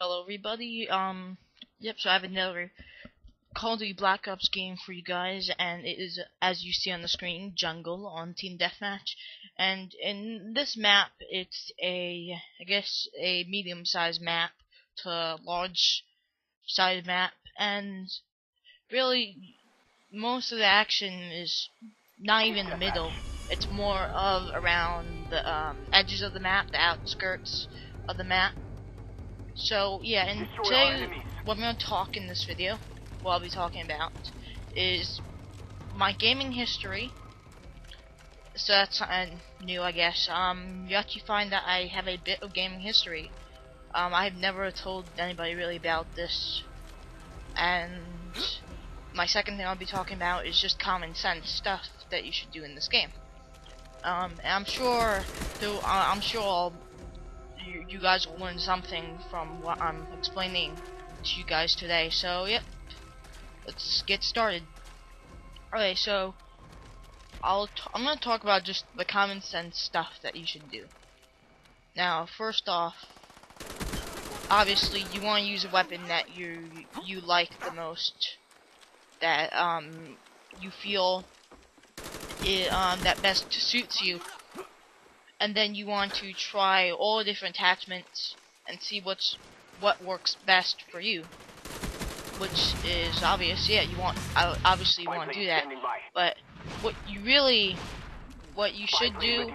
Hello everybody, so I have another Call of Duty Black Ops game for you guys, and it is, as you see on the screen, Jungle on Team Deathmatch. And in this map, it's I guess a medium-sized map to large-sized map, and really, most of the action is not even in the middle. It's more of around the edges of the map, the outskirts of the map. So yeah, and today what I'm going to talk in this video, what I'll be talking about, is my gaming history. So that's something new, I guess. You actually find that I have a bit of gaming history. I've never told anybody really about this. And my second thing I'll be talking about is just common sense stuff that you should do in this game. And I'm sure you guys will learn something from what I'm explaining to you guys today. So yep, let's get started. Alright, so I'm gonna talk about just the common sense stuff that you should do. Now, first off, obviously you want to use a weapon that you like the most, that you feel that best suits you. And then you want to try all the different attachments and see what works best for you, which is obvious. Yeah, obviously you want to do that. But what you should do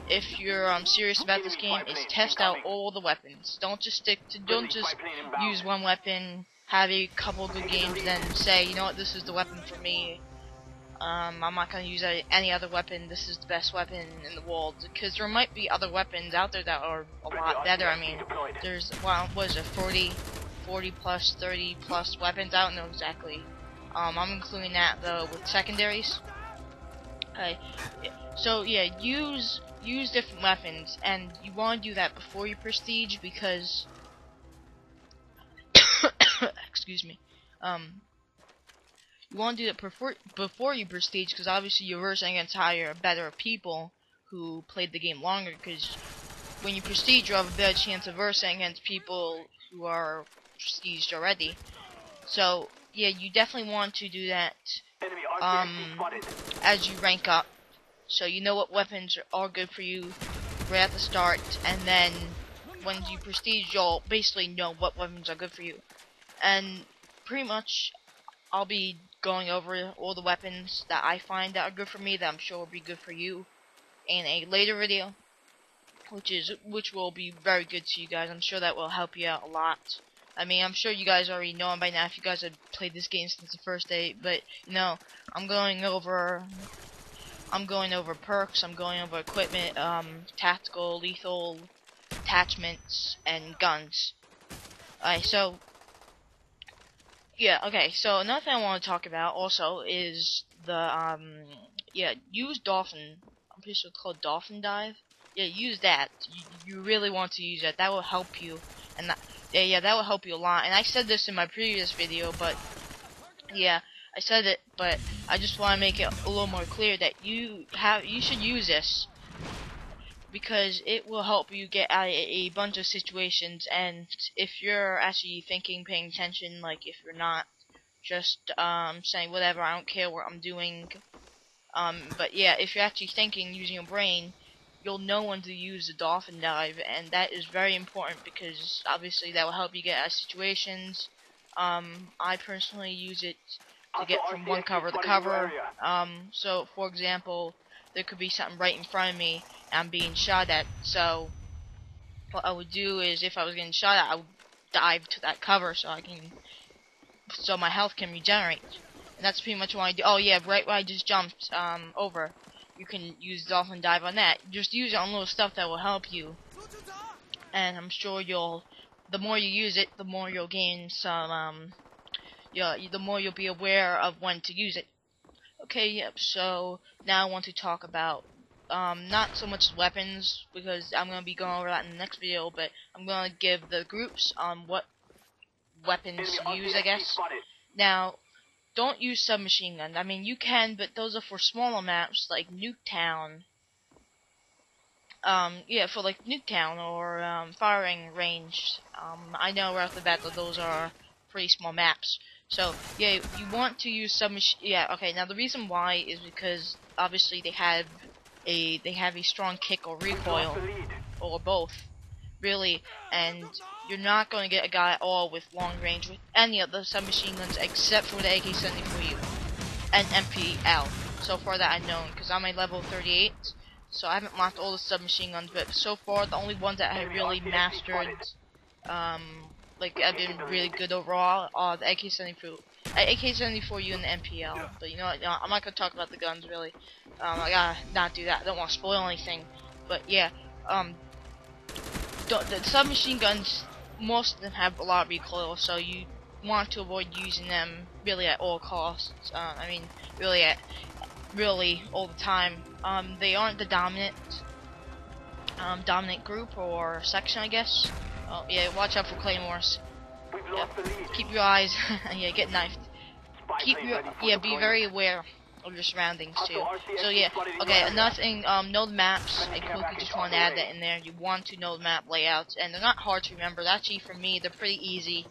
if you're serious about this game is test out all the weapons. Don't just use one weapon, have a couple good games, then say, you know what, this is the weapon for me. I'm not going to use any other weapon. This is the best weapon in the world, because there might be other weapons out there that are a lot better. I mean, there's, well, what is it, 40 plus, 30 plus weapons? I don't know exactly. I'm including that though with secondaries. Okay, so yeah, use different weapons, and you want to do that before you prestige, because excuse me. You want to do it before you prestige, because obviously you're versing against better people who played the game longer, because when you prestige you have a better chance of versing against people who are prestiged already. So yeah, you definitely want to do that as you rank up, so you know what weapons are good for you right at the start, and then when you prestige you'll basically know what weapons are good for you. And pretty much I'll be going over all the weapons that I find that are good for me, that I'm sure will be good for you, in a later video, which will be very good to you guys. I'm sure that will help you out a lot. I mean, I'm sure you guys already know by now if you guys have played this game since the first day, but you know, I'm going over perks, I'm going over equipment, tactical, lethal attachments, and guns. Alright, so yeah, okay, so another thing I want to talk about also is the, use dolphin. I'm pretty sure it's called dolphin dive. Yeah, use that. You really want to use that. That will help you, and that will help you a lot. And I said this in my previous video, but yeah, I said it, but I just want to make it a little more clear that you should use this, because it will help you get out of a bunch of situations. And if you're actually thinking, paying attention, like if you're not just saying whatever, I don't care what I'm doing, but yeah, if you're actually thinking, using your brain, you'll know when to use the dolphin dive, and that is very important, because obviously that will help you get out of situations. I personally use it to get from one cover to cover. So for example, there could be something right in front of me and I'm being shot at, so what I would do is, if I was getting shot at, I would dive to that cover so my health can regenerate. And that's pretty much what I do. Oh yeah, right where I just jumped over, you can use dolphin dive on that. Just use it on little stuff that will help you, and I'm sure the more you use it, the more you'll gain some the more you'll be aware of when to use it. Okay, yep, so now I want to talk about not so much weapons, because I'm going to be going over that in the next video, but I'm going to give the groups on what weapons to use, I guess. Now, don't use submachine guns. I mean, you can, but those are for smaller maps like Nuketown Yeah, for like Nuketown or firing range. I know right off the bat that those are pretty small maps. So yeah, you want to use yeah, okay. Now the reason why is because obviously they have a strong kick or recoil or both, really, and you're not going to get a guy at all with long range with any of the submachine guns except for the AK-74U and MPL. So far that I've known, because I'm a level 38, so I haven't locked all the submachine guns, but so far the only ones that I have really mastered, like I've been really good overall, are the AK-74U and the MPL. But you know what, no, I'm not gonna talk about the guns really. I gotta not do that. I don't want to spoil anything. But yeah, the submachine guns, most of them have a lot of recoil, so you want to avoid using them really at all costs. I mean, really all the time. They aren't the dominant group or section, I guess. Oh yeah, watch out for claymores. Yeah. Keep your eyes, yeah, get knifed. Be very aware of your surroundings too. So yeah, okay, another thing, know the maps. I quickly just want to add that in there. You want to know the map layouts, and they're not hard to remember. Actually, for me, they're pretty easy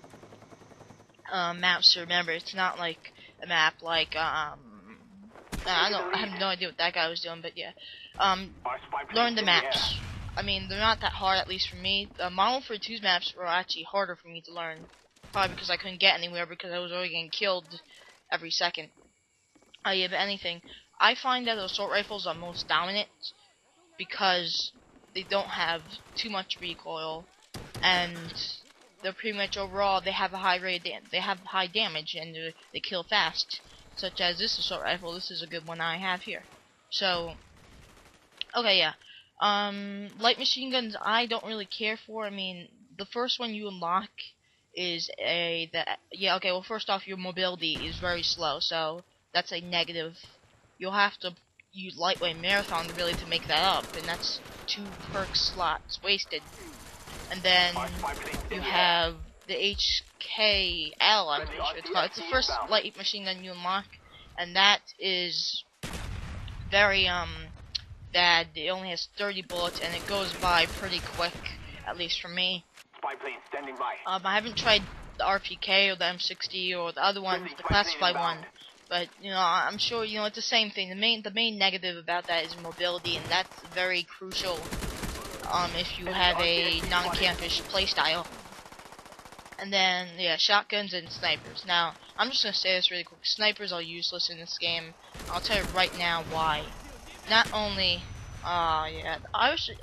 maps to remember. It's not like a map like I have no idea what that guy was doing, but yeah, learn the maps. I mean, they're not that hard, at least for me. The Modern Warfare 2's maps were actually harder for me to learn, probably because I couldn't get anywhere because I was already getting killed every second. Yeah, but anything, I find that the assault rifles are most dominant because they don't have too much recoil, and they're pretty much overall they have a high rate, they have high damage, and they kill fast. Such as this assault rifle. This is a good one I have here. So, okay, yeah. Light machine guns I don't really care for. I mean, the first one you unlock is well, first off, your mobility is very slow, so that's a negative. You'll have to use lightweight marathon really to make that up, and that's 2 perk slots wasted. And then you have the HKL, I'm pretty sure it's called. It's the first light machine gun you unlock, and that is very bad. It only has 30 bullets, and it goes by pretty quick, at least for me. I haven't tried the RPK or the M60 or the other ones, the classified one, but you know, I'm sure you know it's the same thing. The main negative about that is mobility, and that's very crucial if you have a non-campish playstyle. And then, yeah, shotguns and snipers. Now, I'm just gonna say this really quick. Snipers are useless in this game. I'll tell you right now why. Not only, yeah, honestly,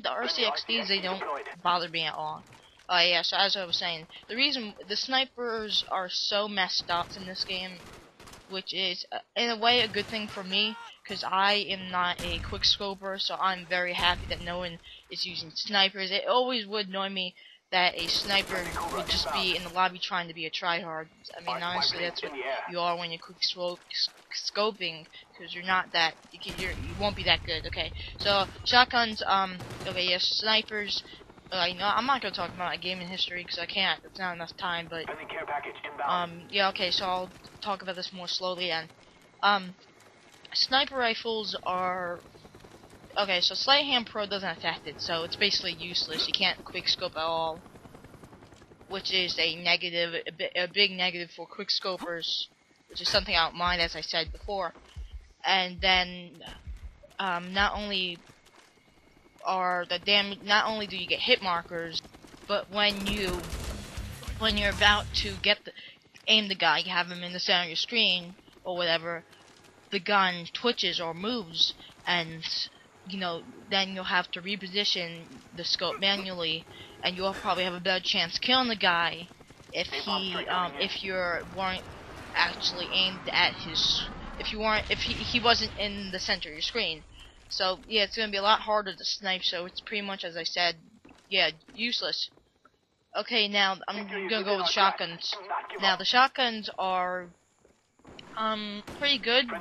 the RCXDs, they don't bother me at all. Yeah, so as I was saying, the reason the snipers are so messed up in this game, which is, in a way, a good thing for me, because I am not a quickscoper, so I'm very happy that no one is using snipers. It always would annoy me that a sniper would just be in the lobby trying to be a tryhard. I mean, honestly, that's what you are when you're quick scoping, because you're not that, you won't be that good. Okay, so shotguns, okay, yes, snipers. You know, I'm not gonna talk about my gaming history because I can't. It's not enough time. But yeah, okay, so I'll talk about this more slowly then. Sniper rifles are okay, so Sleight of Hand Pro doesn't affect it, so it's basically useless. You can't quickscope at all, which is a negative, a big negative for quickscopers, which is something I don't mind, as I said before. And then, not only do you get hit markers, but when you're about to aim the guy, you have him in the center of your screen or whatever, the gun twitches or moves, and you know, then you'll have to reposition the scope manually, and you'll probably have a better chance killing the guy if you weren't actually aimed at if he wasn't in the center of your screen. So yeah, it's gonna be a lot harder to snipe. So it's pretty much, as I said, yeah, useless. Okay, now I'm gonna go with shotguns. Now the shotguns are pretty good,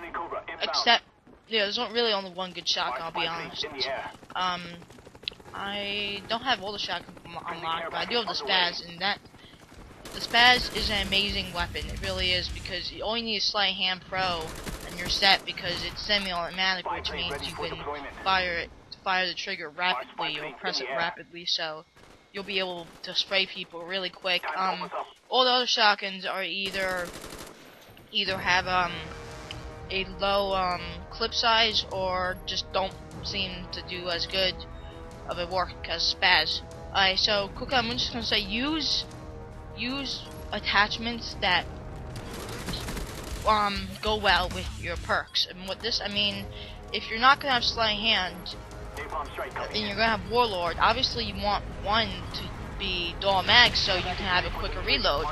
except yeah, there's not really only one good shotgun, I'll be honest. I don't have all the shotguns unlocked, but I do have the Spaz, and the Spaz is an amazing weapon. It really is, because you only need a Sleight of Hand Pro, and you're set, because it's semi-automatic, which means you can fire it fire the trigger rapidly or press it rapidly, so you'll be able to spray people really quick. All the other shotguns are either have a low clip size or just don't seem to do as good of a work as spaz. Alright, so quickly I'm just gonna say use attachments that go well with your perks. And what this I mean, if you're not gonna have sleight of hand and you're gonna have warlord, obviously you want one to be dual mag so you can have a quicker reload.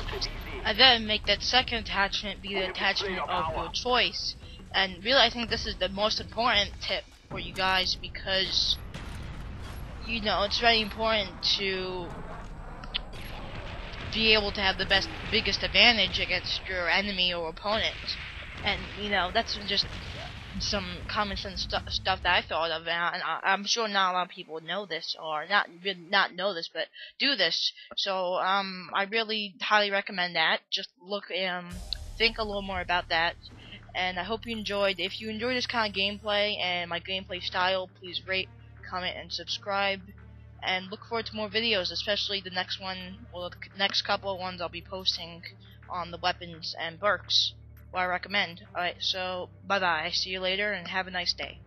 And then make that second attachment be the attachment of your choice. And really I think this is the most important tip for you guys, because you know it's very important to be able to have the biggest advantage against your enemy or opponent. And you know that's just some common sense stuff that I thought of, and I'm sure not a lot of people know this, or not know this, but do this. So I really highly recommend that. Just look think a little more about that. And I hope you enjoyed. If you enjoy this kind of gameplay and my gameplay style, please rate, comment, and subscribe. And look forward to more videos, especially the next one, or the next couple of ones I'll be posting on the weapons and perks, what I recommend. Alright, so bye bye. See you later and have a nice day.